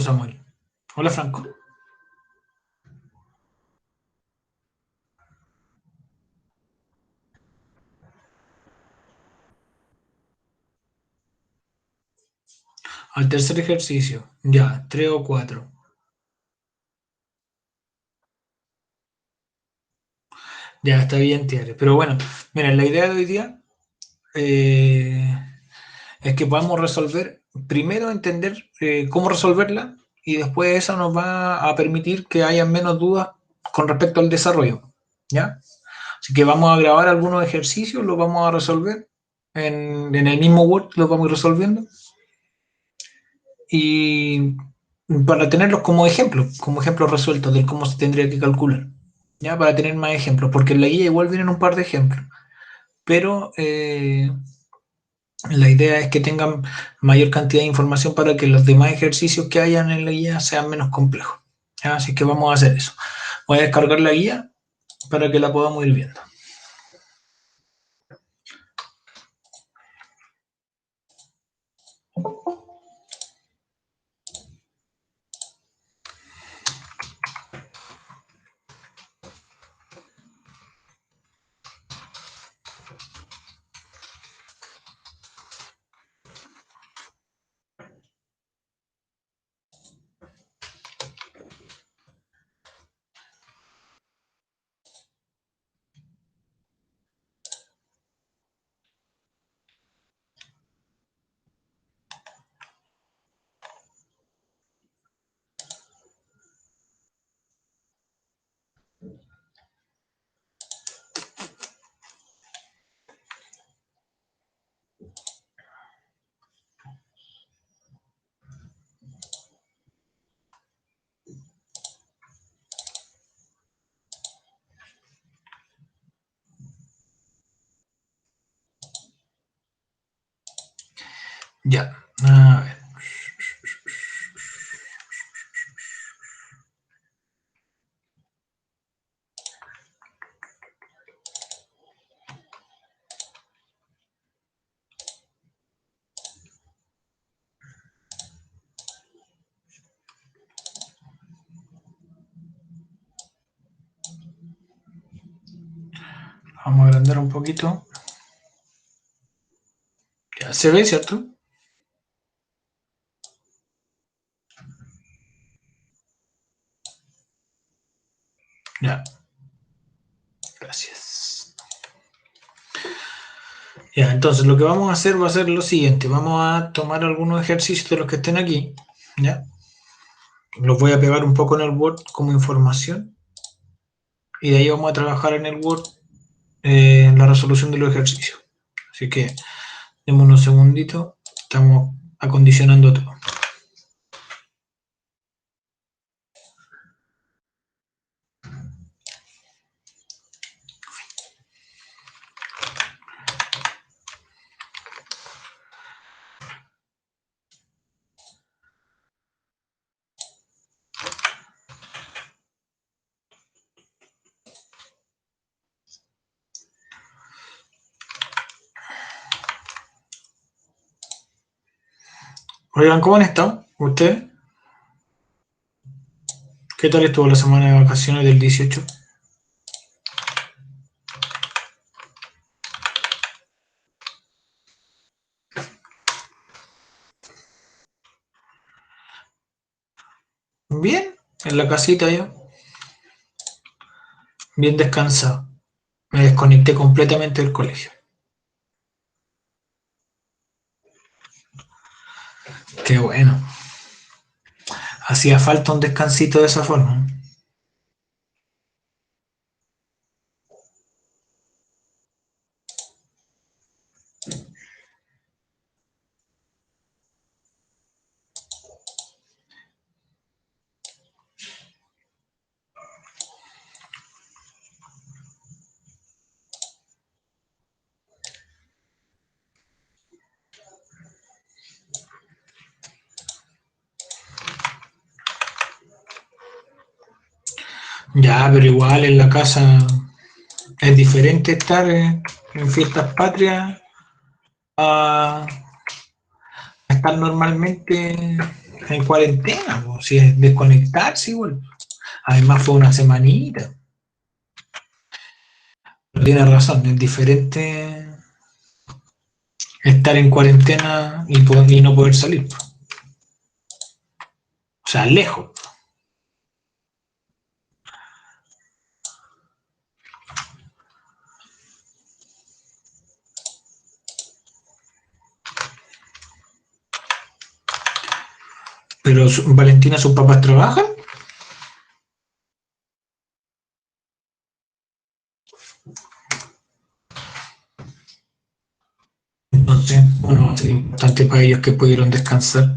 Samuel. Hola, Franco. Al tercer ejercicio. Ya, 3 o 4. Ya, está bien, Tiare. Pero bueno, mira, la idea de hoy día eh, es que podamos resolver, primero entender cómo resolverla y después eso nos va a permitir que haya menos dudas con respecto al desarrollo. ¿Ya? Así que vamos a grabar algunos ejercicios, los vamos a resolver en el mismo Word, los vamos a ir resolviendo. Y para tenerlos como ejemplos resueltos de cómo se tendría que calcular, ya para tener más ejemplos, porque en la guía igual vienen un par de ejemplos, pero la idea es que tengan mayor cantidad de información para que los demás ejercicios que hayan en la guía sean menos complejos. ¿Ya? Así que vamos a hacer eso. Voy a descargar la guía para que la podamos ir viendo. Ya, a ver. Vamos a agrandar un poquito. Ya, ¿se ve, cierto? Ya, gracias. Ya, entonces lo que vamos a hacer va a ser lo siguiente. Vamos a tomar algunos ejercicios de los que estén aquí, ¿ya? Los voy a pegar un poco en el Word como información y de ahí vamos a trabajar en el Word en la resolución de los ejercicios. Así que démonos unos segunditos, estamos acondicionando todo. Oigan, ¿cómo han estado ustedes? ¿Qué tal estuvo la semana de vacaciones del 18? Bien, en la casita yo, bien descansado. Me desconecté completamente del colegio. Qué bueno. Hacía falta un descansito de esa forma. Ya, pero igual en la casa es diferente estar en fiestas patrias a estar normalmente en cuarentena, po, si es desconectarse igual. Además fue una semanita. Pero tiene razón, es diferente estar en cuarentena y no poder salir. O sea, lejos. Pero Valentina, sus papás trabajan. Entonces, bueno, es importante para ellos que pudieron descansar.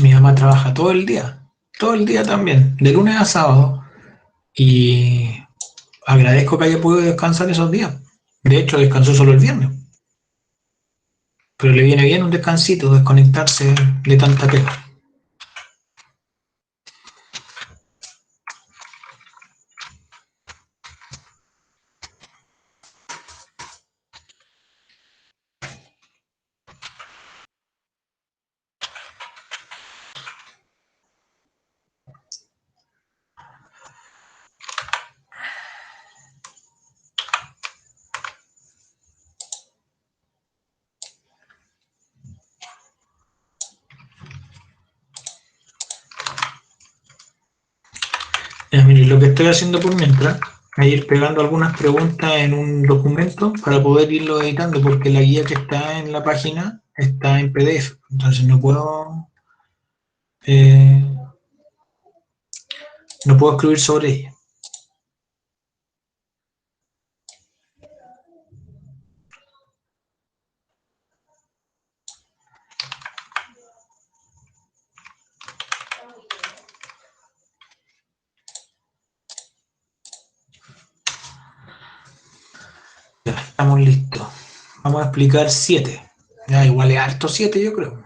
Mi mamá trabaja todo el día también, de lunes a sábado. Y agradezco que haya podido descansar esos días. De hecho, descansó solo el viernes. Pero le viene bien un descansito, desconectarse de tanta pega. Mire, lo que estoy haciendo por mientras es ir pegando algunas preguntas en un documento para poder irlo editando, porque la guía que está en la página está en PDF, entonces eh, no puedo escribir sobre ella. Ya, estamos listos. Vamos a explicar 7. Ya, igual es harto 7, yo creo.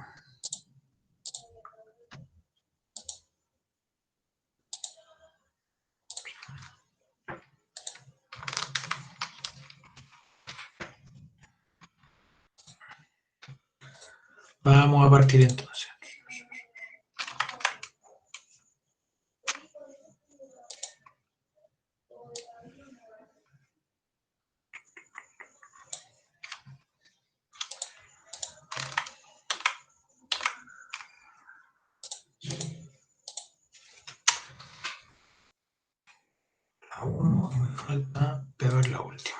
Vamos a partir entonces. Aún me falta pegar la última.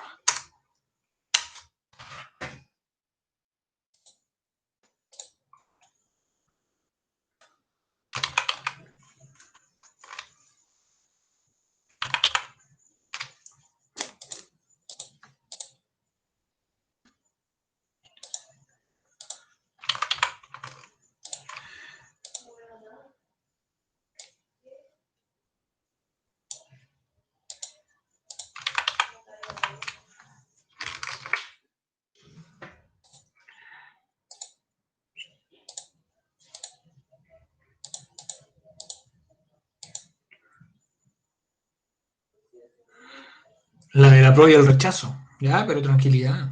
La del apruebo y el rechazo. Ya, pero tranquilidad.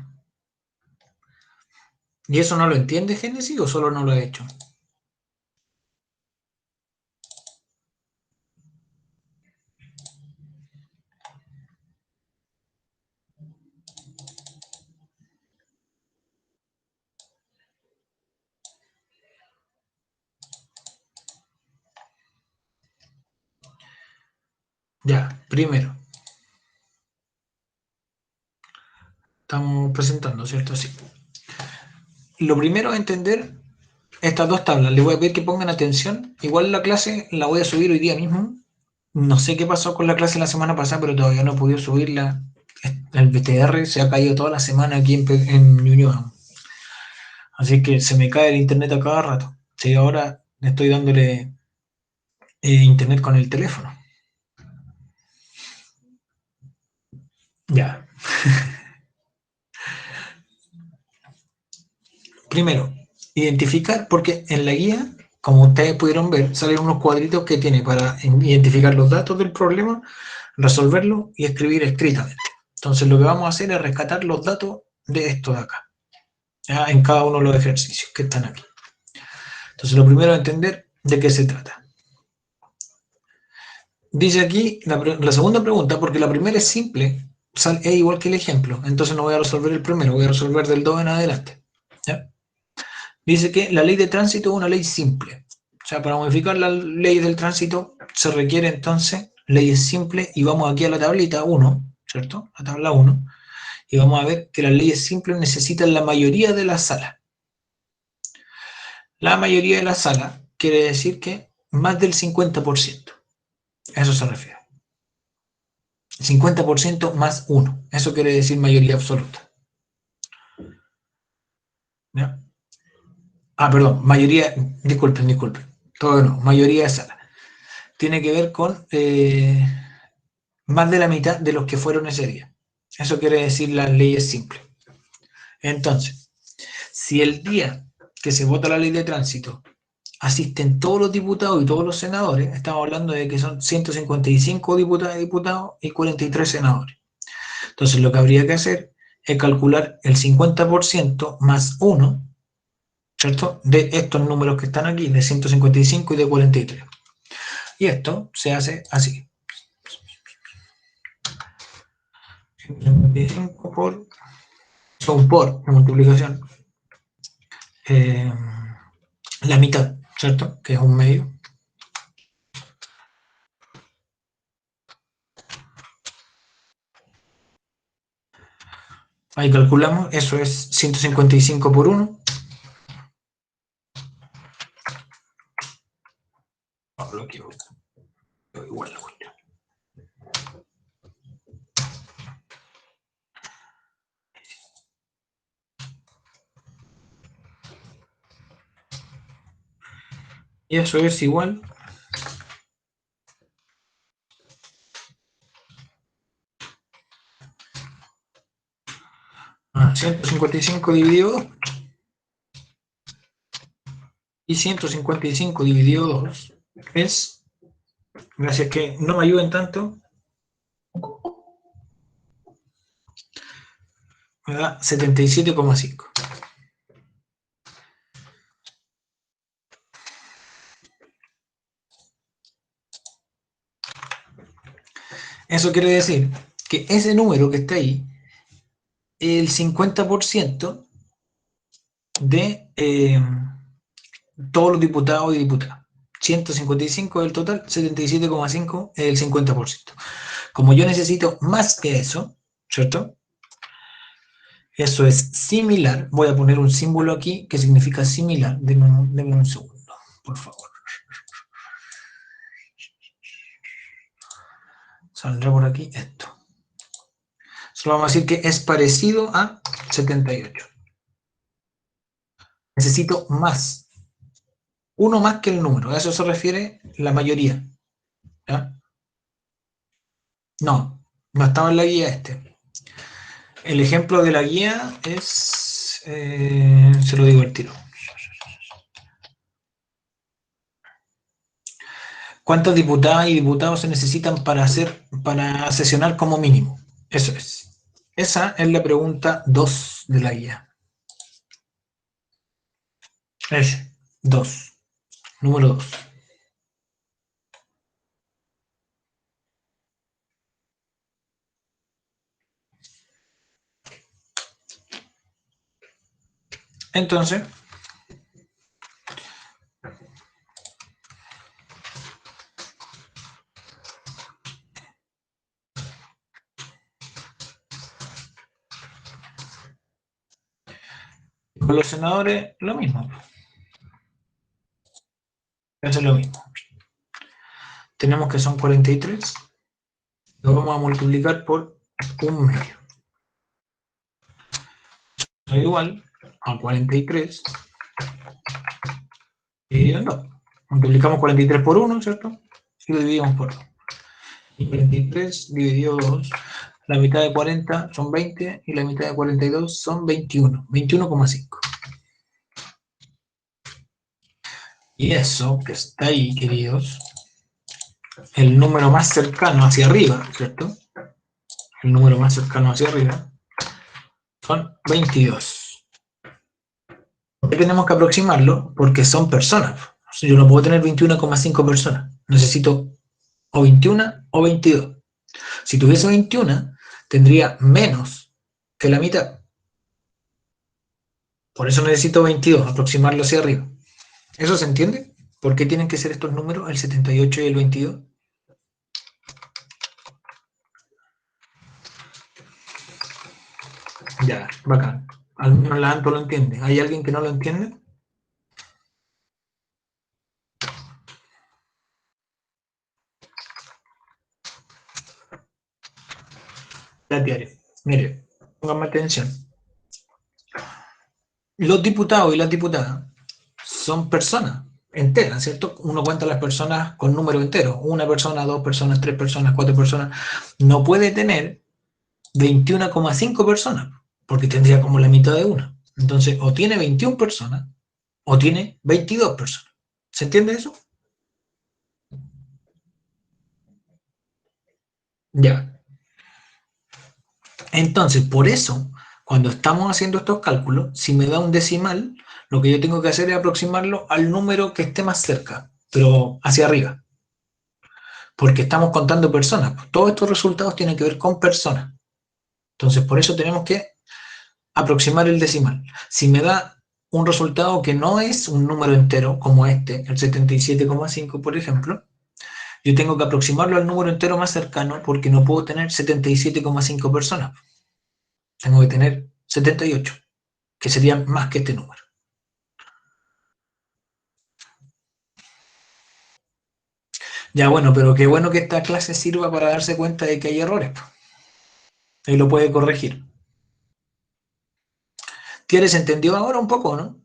¿Y eso no lo entiende Génesis o solo no lo ha hecho? Ya, primero, estamos presentando, ¿cierto? Sí. Lo primero es entender estas dos tablas. Les voy a pedir que pongan atención. Igual la clase la voy a subir hoy día mismo. No sé qué pasó con la clase la semana pasada, pero todavía no he podido subirla. El BTR se ha caído toda la semana aquí en Ñuñoa. Así que se me cae el internet a cada rato. Sí, ahora estoy dándole internet con el teléfono. Ya. Primero, identificar, porque en la guía, como ustedes pudieron ver, salen unos cuadritos que tiene para identificar los datos del problema, resolverlo y escribir escritamente. Entonces lo que vamos a hacer es rescatar los datos de esto de acá, ¿ya? En cada uno de los ejercicios que están aquí. Entonces lo primero es entender de qué se trata. Dice aquí la segunda pregunta, porque la primera es simple, es igual que el ejemplo, entonces no voy a resolver el primero, voy a resolver del 2 en adelante, ¿ya? Dice que la ley de tránsito es una ley simple. O sea, para modificar la ley del tránsito se requiere entonces leyes simples y vamos aquí a la tablita 1, ¿cierto? La tabla 1, y vamos a ver que las leyes simples necesitan la mayoría de las salas. La mayoría de las salas quiere decir que más del 50%. A eso se refiere. 50% más 1. Eso quiere decir mayoría absoluta. ¿Ya? Perdón, mayoría, disculpen. Todo no, mayoría de salas. Tiene que ver con más de la mitad de los que fueron ese día. Eso quiere decir las leyes simples. Entonces, si el día que se vota la ley de tránsito asisten todos los diputados y todos los senadores, estamos hablando de que son 155 diputadas y diputados y 43 senadores. Entonces, lo que habría que hacer es calcular el 50% más 1, ¿cierto? De estos números que están aquí, de 155 y de 43. Y esto se hace así. 155 por la multiplicación, la mitad, ¿cierto? Que es un medio. Ahí calculamos, eso es 155 por 1. No, lo quiero igual la cuestión. Y eso es igual a 155 dividido 2. Y 155 dividido 2 es, gracias que no me ayuden tanto, me da 77,5. Eso quiere decir que ese número que está ahí, el 50% de todos los diputados y diputadas. 155 del total, 77,5 es el 50%. Como yo necesito más que eso, ¿cierto? Eso es similar. Voy a poner un símbolo aquí que significa similar. Denme un segundo, por favor. Saldrá por aquí esto. Solo vamos a decir que es parecido a 78. Necesito más. Uno más que el número. A eso se refiere la mayoría. ¿Ya? No estaba en la guía este. El ejemplo de la guía es... se lo digo al tiro. ¿Cuántas diputadas y diputados se necesitan para sesionar como mínimo? Eso es. Esa es la pregunta 2 de la guía. Es 2. Número 2. Entonces, con los senadores, lo mismo. Eso es lo mismo. Tenemos que son 43. Lo vamos a multiplicar por un medio. Es igual a 43 dividido en 2. Multiplicamos 43 por 1, ¿cierto? Y lo dividimos por 2. Y 43 dividido 2, la mitad de 40 son 20 y la mitad de 42 son 21. 21,5. Y eso que está ahí, queridos, el número más cercano hacia arriba, ¿cierto? El número más cercano hacia arriba son 22. ¿Por qué tenemos que aproximarlo? Porque son personas. Yo no puedo tener 21,5 personas. Necesito o 21 o 22. Si tuviese 21, tendría menos que la mitad. Por eso necesito 22, aproximarlo hacia arriba. ¿Eso se entiende? ¿Por qué tienen que ser estos números, el 78 y el 22? Ya, bacán. Al menos la Anto lo entiende. ¿Hay alguien que no lo entiende? Ya, Tiare. Mire, póngame atención. Los diputados y las diputadas son personas enteras, ¿cierto? Uno cuenta las personas con número entero. Una persona, dos personas, tres personas, cuatro personas. No puede tener 21,5 personas, porque tendría como la mitad de una. Entonces, o tiene 21 personas, o tiene 22 personas. ¿Se entiende eso? Ya. Entonces, por eso, cuando estamos haciendo estos cálculos, si me da un decimal, lo que yo tengo que hacer es aproximarlo al número que esté más cerca, pero hacia arriba, porque estamos contando personas. Todos estos resultados tienen que ver con personas. Entonces, por eso tenemos que aproximar el decimal. Si me da un resultado que no es un número entero, como este, el 77,5, por ejemplo, yo tengo que aproximarlo al número entero más cercano porque no puedo tener 77,5 personas. Tengo que tener 78, que serían más que este número. Ya bueno, pero qué bueno que esta clase sirva para darse cuenta de que hay errores. Ahí lo puede corregir. ¿Tienes entendió ahora un poco, no?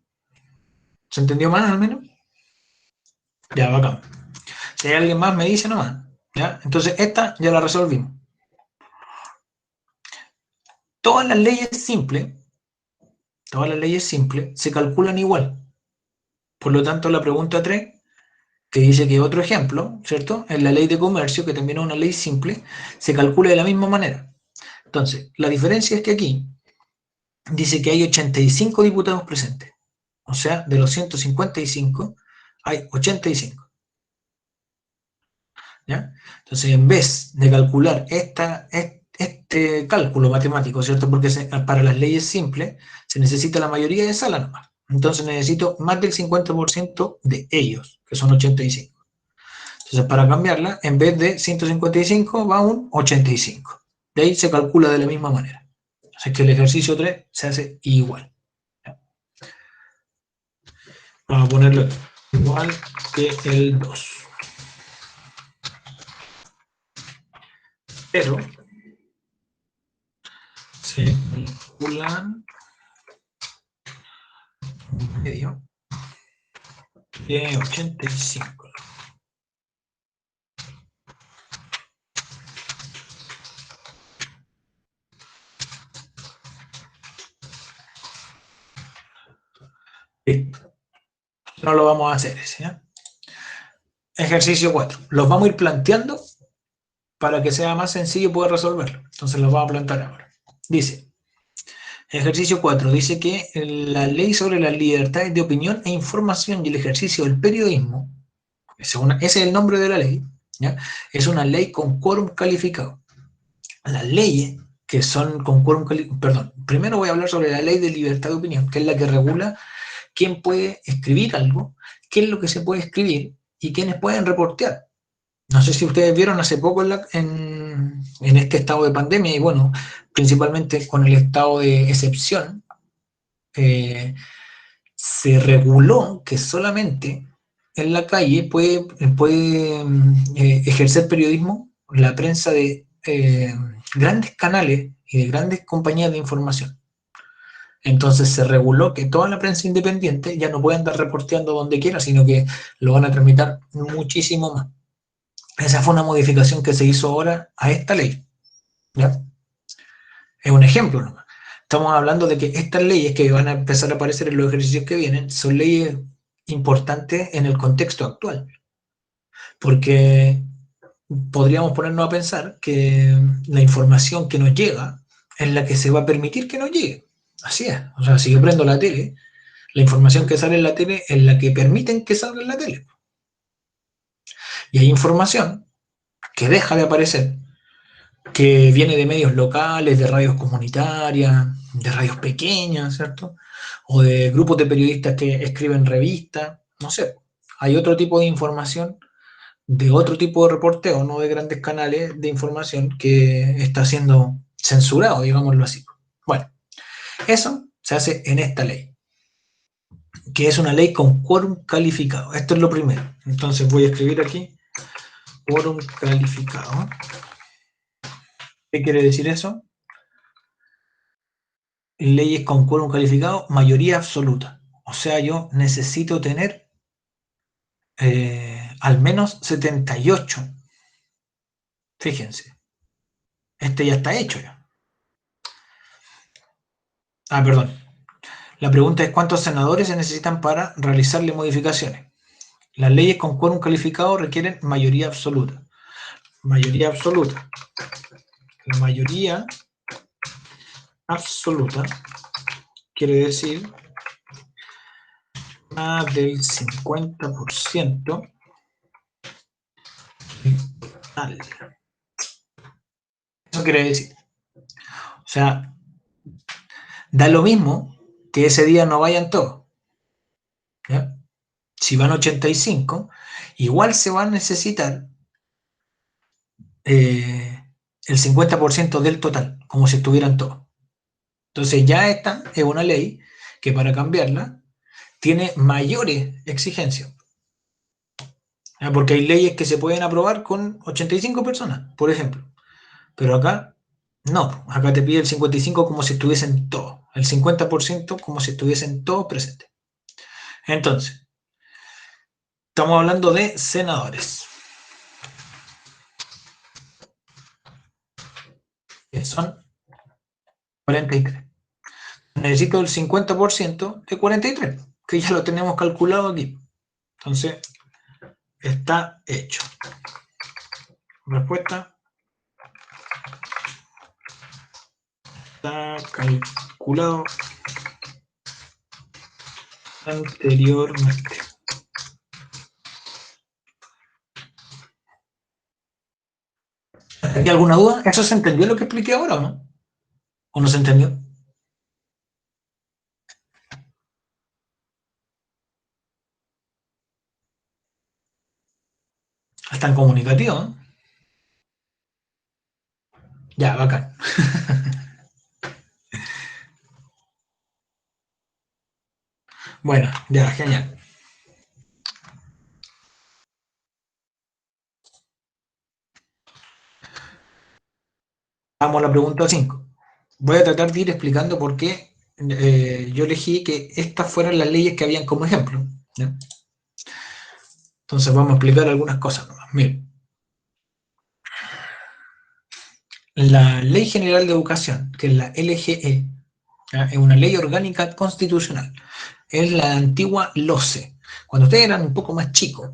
¿Se entendió más al menos? Ya, bacán. Si hay alguien más, me dice nomás. ¿Ya? Entonces, esta ya la resolvimos. Todas las leyes simples, todas las leyes simples se calculan igual. Por lo tanto, la pregunta 3, que dice que otro ejemplo, ¿cierto? En la ley de comercio, que también es una ley simple, se calcula de la misma manera. Entonces, la diferencia es que aquí dice que hay 85 diputados presentes. O sea, de los 155 hay 85. ¿Ya? Entonces, en vez de calcular este cálculo matemático, ¿cierto? Porque para las leyes simples se necesita la mayoría de sala nomás. Entonces necesito más del 50% de ellos, que son 85. Entonces, para cambiarla, en vez de 155 va un 85. De ahí se calcula de la misma manera. Así que el ejercicio 3 se hace igual. Vamos a ponerlo igual que el 2. Pero se calculan medio de 85. Listo. No lo vamos a hacer ese. ¿Eh? Ejercicio 4. Los vamos a ir planteando para que sea más sencillo poder resolverlo. Entonces los vamos a plantear ahora. Dice, ejercicio 4 dice que la ley sobre las libertades de opinión e información y el ejercicio del periodismo, ese es el nombre de la ley, ¿ya? Es una ley con quórum calificado. Las leyes que son con quórum calificado, perdón, primero voy a hablar sobre la ley de libertad de opinión, que es la que regula quién puede escribir algo, qué es lo que se puede escribir y quiénes pueden reportear. No sé si ustedes vieron hace poco en este estado de pandemia y bueno, principalmente con el estado de excepción, eh, se reguló que solamente en la calle puede ejercer periodismo la prensa de grandes canales y de grandes compañías de información. Entonces se reguló que toda la prensa independiente ya no puede andar reporteando donde quiera, sino que lo van a tramitar muchísimo más. Esa fue una modificación que se hizo ahora a esta ley. ¿Ya? Es un ejemplo nomás. Estamos hablando de que estas leyes que van a empezar a aparecer en los ejercicios que vienen son leyes importante en el contexto actual, porque podríamos ponernos a pensar que la información que nos llega es la que se va a permitir que nos llegue. Así es. O sea, si yo prendo la tele, la información que sale en la tele es la que permiten que salga en la tele. Y hay información que deja de aparecer, que viene de medios locales, de radios comunitarias, de radios pequeñas, ¿cierto? O de grupos de periodistas que escriben revistas, no sé. Hay otro tipo de información, de otro tipo de reporteo, no de grandes canales de información que está siendo censurado, digámoslo así. Bueno, eso se hace en esta ley, que es una ley con quórum calificado. Esto es lo primero. Entonces voy a escribir aquí quórum calificado. ¿Qué quiere decir eso? Leyes con quórum calificado, mayoría absoluta. O sea, yo necesito tener al menos 78. Fíjense, este ya está hecho ya. Ah, perdón. La pregunta es cuántos senadores se necesitan para realizarle modificaciones. Las leyes con quórum calificado requieren mayoría absoluta. Mayoría absoluta. La mayoría absoluta quiere decir más del 50% total. Eso quiere decir, o sea, da lo mismo que ese día no vayan todos. ¿Ya? Si van 85, igual se va a necesitar el 50% del total, como si estuvieran todos. Entonces ya esta es una ley que para cambiarla tiene mayores exigencias. ¿Ya? Porque hay leyes que se pueden aprobar con 85 personas, por ejemplo. Pero acá no, acá te pide el 55 como si estuviesen todos, el 50% como si estuviesen todos presentes. Entonces, estamos hablando de senadores, que son 43. Necesito el 50% de 43, que ya lo tenemos calculado aquí. Entonces, está hecho. Respuesta. Está calculado anteriormente. ¿Hay alguna duda? ¿Eso se entendió lo que expliqué ahora o no? ¿O no se entendió? Es tan comunicativo, ¿no? Ya, bacán. Bueno, ya, genial. Vamos a la pregunta 5. Voy a tratar de ir explicando por qué yo elegí que estas fueran las leyes que habían como ejemplo. ¿Ya? Entonces vamos a explicar algunas cosas nomás. Miren, la Ley General de Educación, que es la LGE, ¿ya? Es una ley orgánica constitucional. Es la antigua LOCE. Cuando ustedes eran un poco más chicos,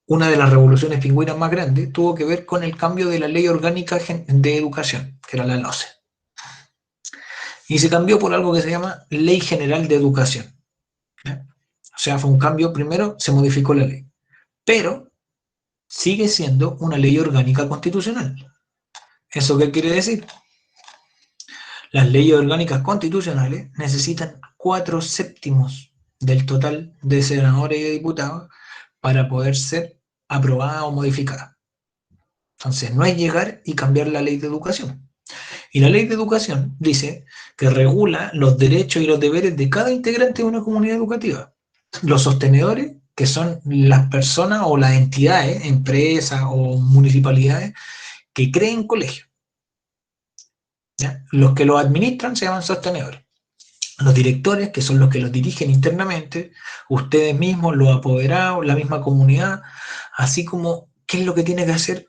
una de las revoluciones pingüinas más grandes tuvo que ver con el cambio de la Ley Orgánica de Educación, que era la LOCE. Y se cambió por algo que se llama Ley General de Educación. ¿Ya? O sea, fue un cambio, primero se modificó la ley, pero sigue siendo una ley orgánica constitucional. ¿Eso qué quiere decir? Las leyes orgánicas constitucionales necesitan 4/7 del total de senadores y de diputados para poder ser aprobada o modificada. Entonces, no es llegar y cambiar la ley de educación. Y la ley de educación dice que regula los derechos y los deberes de cada integrante de una comunidad educativa. Los sostenedores, que son las personas o las entidades, empresas o municipalidades que creen colegios. ¿Ya? Los que los administran se llaman sostenedores. Los directores, que son los que los dirigen internamente, ustedes mismos, los apoderados, la misma comunidad, así como qué es lo que tiene que hacer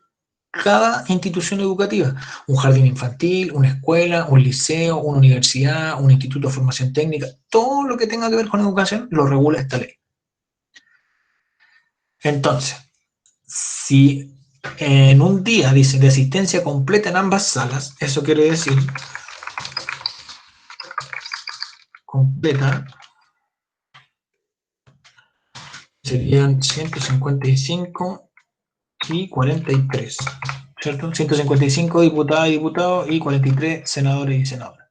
cada institución educativa, un jardín infantil, una escuela, un liceo, una universidad, un instituto de formación técnica, todo lo que tenga que ver con educación lo regula esta ley. Entonces, si en un día dice de asistencia completa en ambas salas, eso quiere decir completa serían 155 y 43, ¿cierto? 155 diputadas y diputados y 43 senadores y senadoras.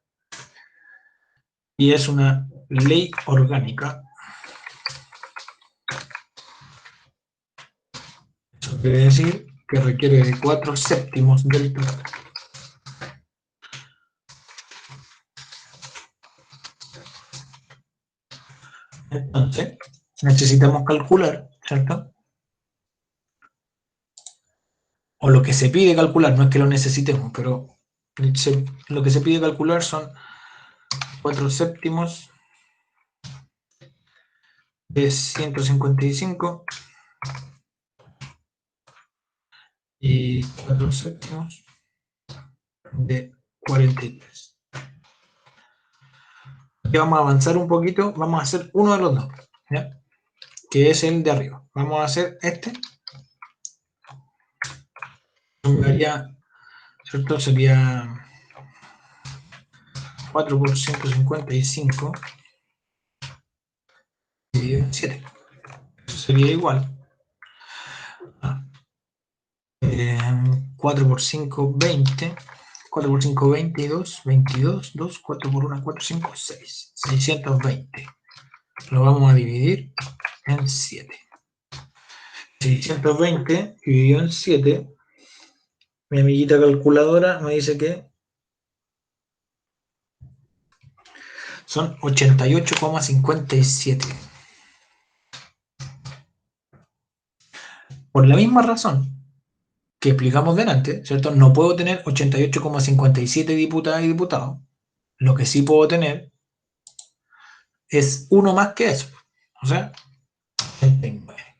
Y es una ley orgánica. Eso quiere decir que requiere de 4/7 del total. Entonces, necesitamos calcular, ¿cierto? O lo que se pide calcular, no es que lo necesitemos, pero lo que se pide calcular son 4/7 de 155 y 4/7 de 43. Y vamos a avanzar un poquito, vamos a hacer uno de los dos, ¿ya? Que es el de arriba. Vamos a hacer este. ¿Cierto? Sería 4 por 155 dividido en 7. Eso sería igual a 4 por 5, 20. 4 por 5, 22. 22, 2, 4 por 1, 4, 5, 6. 620. Lo vamos a dividir en 7. 620 dividido en 7. Mi amiguita calculadora me dice que son 88,57. Por la misma razón que explicamos delante, ¿cierto? No puedo tener 88,57 diputadas y diputados. Lo que sí puedo tener es uno más que eso. O sea, 89.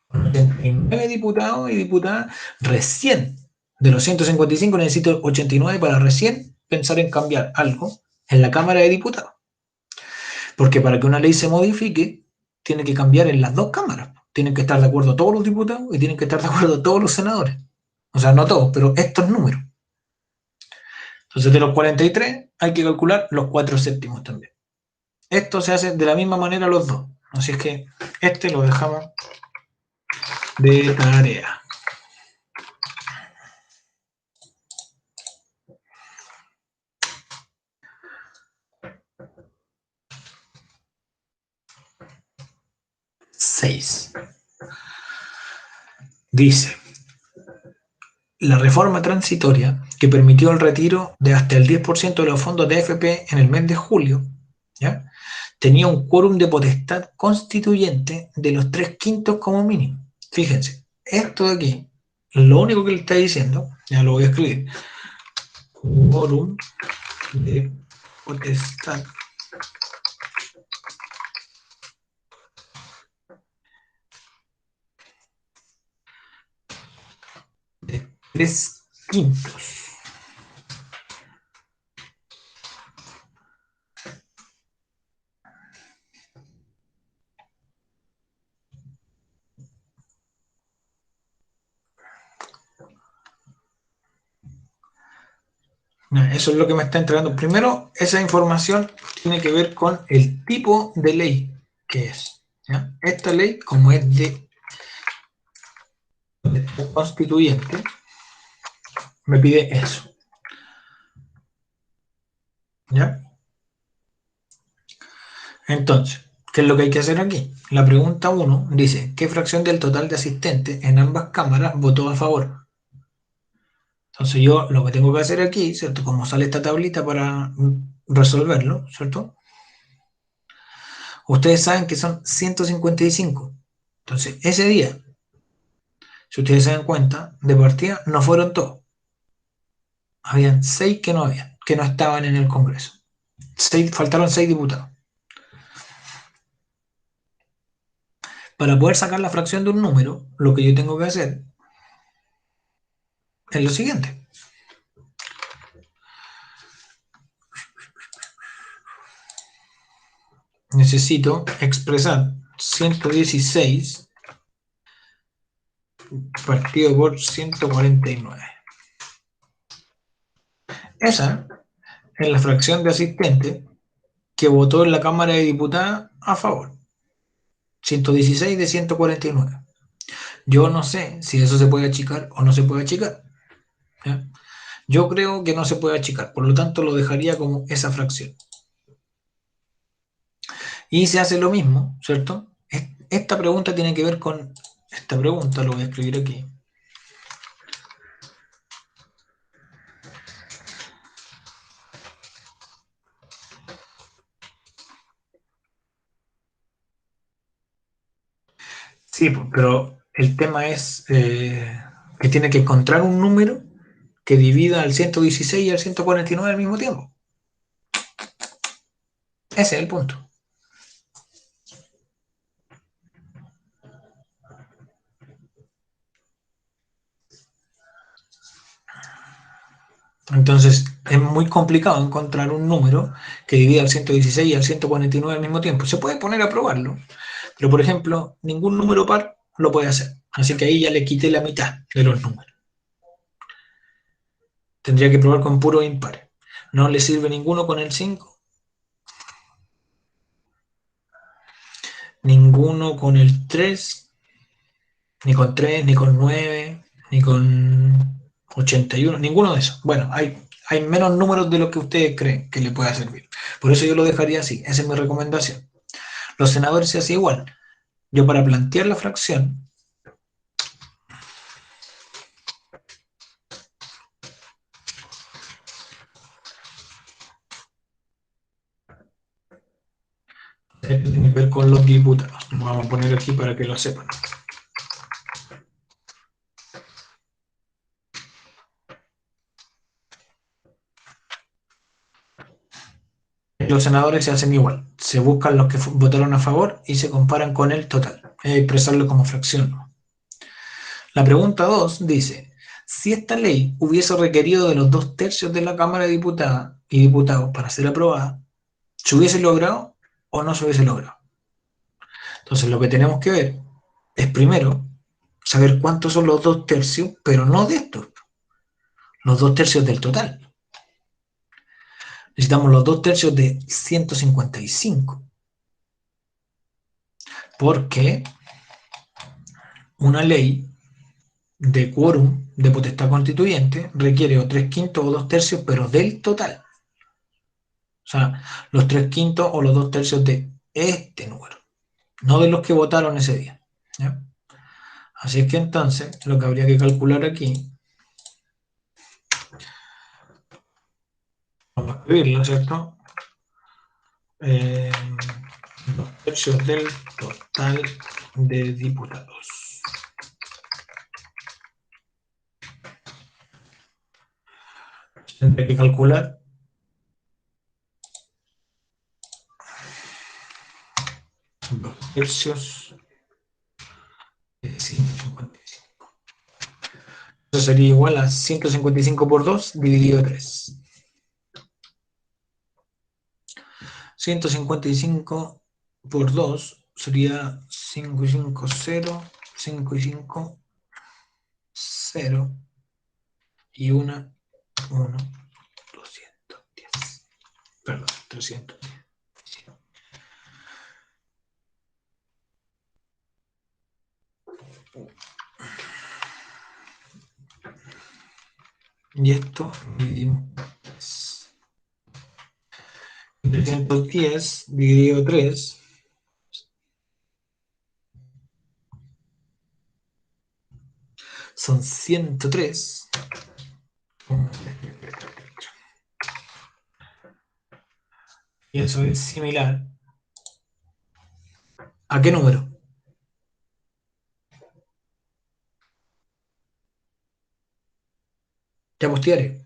89 diputados y diputadas recién. De los 155 necesito 89 para recién pensar en cambiar algo en la Cámara de Diputados. Porque para que una ley se modifique, tiene que cambiar en las dos cámaras. Tienen que estar de acuerdo todos los diputados y tienen que estar de acuerdo todos los senadores. O sea, no todos, pero estos números. Entonces, de los 43 hay que calcular los 4/7 también. Esto se hace de la misma manera los dos. Así es que este lo dejamos de tarea. Seis. Dice, la reforma transitoria que permitió el retiro de hasta el 10% de los fondos de AFP en el mes de julio, ¿ya? Tenía un quórum de potestad constituyente de los 3/5 como mínimo. Fíjense, esto de aquí, lo único que le está diciendo, ya lo voy a escribir, quórum de potestad de 3/5. Eso es lo que me está entregando. Primero, esa información tiene que ver con el tipo de ley que es, ¿ya? Esta ley, como es de constituyente, me pide eso, ¿ya? Entonces, ¿qué es lo que hay que hacer aquí? La pregunta 1 dice, ¿qué fracción del total de asistentes en ambas cámaras votó a favor? Entonces yo lo que tengo que hacer aquí, ¿cierto? Como sale esta tablita para resolverlo, ¿cierto? Ustedes saben que son 155. Entonces, ese día, si ustedes se dan cuenta, de partida no fueron todos. Habían 6 que no habían, que no estaban en el Congreso. Faltaron 6 diputados. Para poder sacar la fracción de un número, lo que yo tengo que hacer es lo siguiente. Necesito expresar 116 partido por 149. Esa es la fracción de asistentes que votó en la Cámara de Diputados a favor. 116 de 149. Yo no sé si eso se puede achicar o no se puede achicar. ¿Ya? Yo creo que no se puede achicar, por lo tanto lo dejaría como esa fracción. Y se hace lo mismo, ¿cierto? Esta pregunta tiene que ver con esta pregunta, lo voy a escribir aquí. Sí, pero el tema es que tiene que encontrar un número que divida al 116 y al 149 al mismo tiempo. Ese es el punto. Entonces, es muy complicado encontrar un número que divida al 116 y al 149 al mismo tiempo. Se puede poner a probarlo, pero por ejemplo, ningún número par lo puede hacer. Así que ahí ya le quité la mitad de los números. Tendría que probar con puro impar. No le sirve ninguno con el 5, ninguno con el 3, ni con 3, ni con 9, ni con 81, ninguno de esos. Bueno, hay menos números de los que ustedes creen que le pueda servir. Por eso yo lo dejaría así. Esa es mi recomendación. Los senadores se hace igual. Yo para plantear la fracción, tiene que ver con los diputados. Lo vamos a poner aquí para que lo sepan. Los senadores se hacen igual. Se buscan los que votaron a favor y se comparan con el total. Expresarlo como fracción. La pregunta 2 dice, si esta ley hubiese requerido de los 2/3 de la Cámara de Diputadas y Diputados para ser aprobada, ¿se hubiese logrado o no se hubiese logrado? Entonces lo que tenemos que ver es primero saber cuántos son los 2/3, pero no de estos, los 2/3 del total. Necesitamos los 2/3 de 155, porque una ley de quórum de potestad constituyente requiere o 3/5 o 2/3, pero del total. O sea, los 3/5 o los 2/3 de este número, no de los que votaron ese día. ¿Ya? Así es que entonces lo que habría que calcular aquí, vamos a escribirlo, ¿cierto? 2/3 del total de diputados. Tendré que calcular 2/3 de 155. Eso sería igual a 155 por 2 dividido 3. 155 por 2 sería 550, 5 0 y 1, 210. Perdón, 310. Y esto dividimos 310 dividido 3 son 103. Y eso es similar. ¿A qué número? Ya postearé.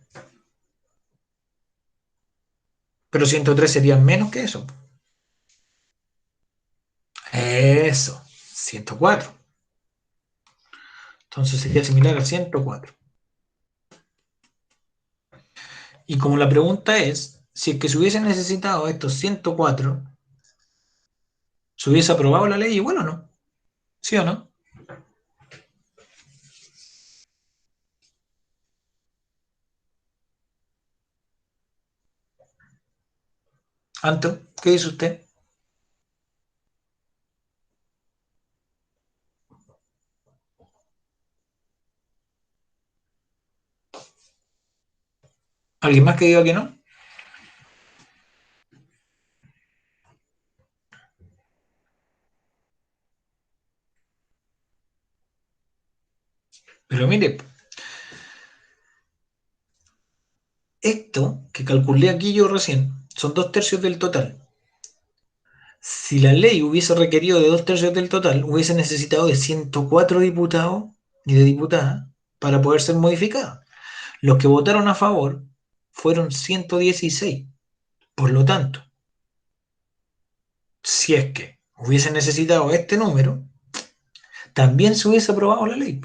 Pero 103 sería menos que eso. Eso, 104. Entonces sería similar a 104. Y como la pregunta es, si es que se hubiesen necesitado estos 104, ¿se hubiese aprobado la ley igual o no? ¿Sí o no? Anto, ¿qué dice usted? ¿Alguien más que diga que no? Pero mire, esto que calculé aquí yo recién son 2 tercios del total. Si la ley hubiese requerido de 2 tercios del total, hubiese necesitado de 104 diputados y de diputadas para poder ser modificada. Los que votaron a favor fueron 116. Por lo tanto, si es que hubiese necesitado este número, también se hubiese aprobado la ley.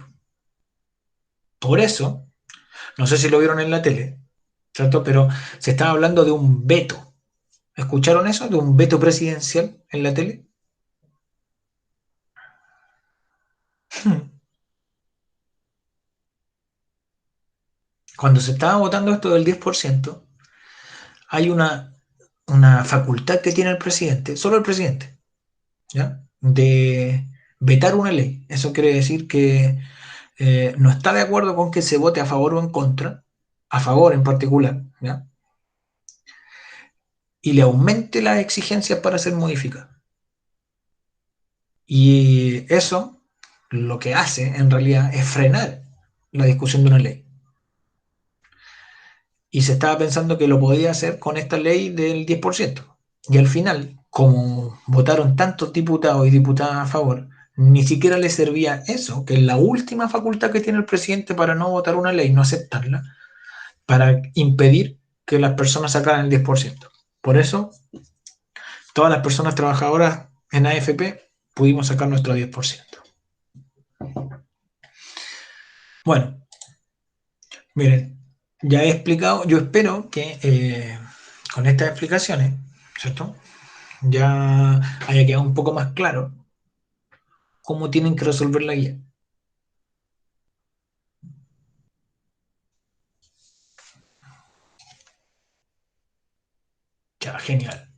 Por eso, no sé si lo vieron en la tele, ¿cierto? Pero se estaba hablando de un veto. ¿Escucharon eso? De un veto presidencial en la tele. Cuando se estaba votando esto del 10%, hay una facultad que tiene el presidente, solo el presidente, ¿ya? De vetar una ley. Eso quiere decir que no está de acuerdo con que se vote a favor o en contra, a favor en particular, ¿ya? Y le aumente las exigencias para ser modificada. Y eso lo que hace en realidad es frenar la discusión de una ley. Y se estaba pensando que lo podía hacer con esta ley del 10%. Y al final, como votaron tantos diputados y diputadas a favor, ni siquiera le servía eso, que es la última facultad que tiene el presidente para no votar una ley, no aceptarla, para impedir que las personas sacaran el 10%. Por eso, todas las personas trabajadoras en AFP pudimos sacar nuestro 10%. Bueno, miren, ya he explicado, yo espero que con estas explicaciones, ¿cierto? Ya haya quedado un poco más claro cómo tienen que resolver la guía. Ya, genial.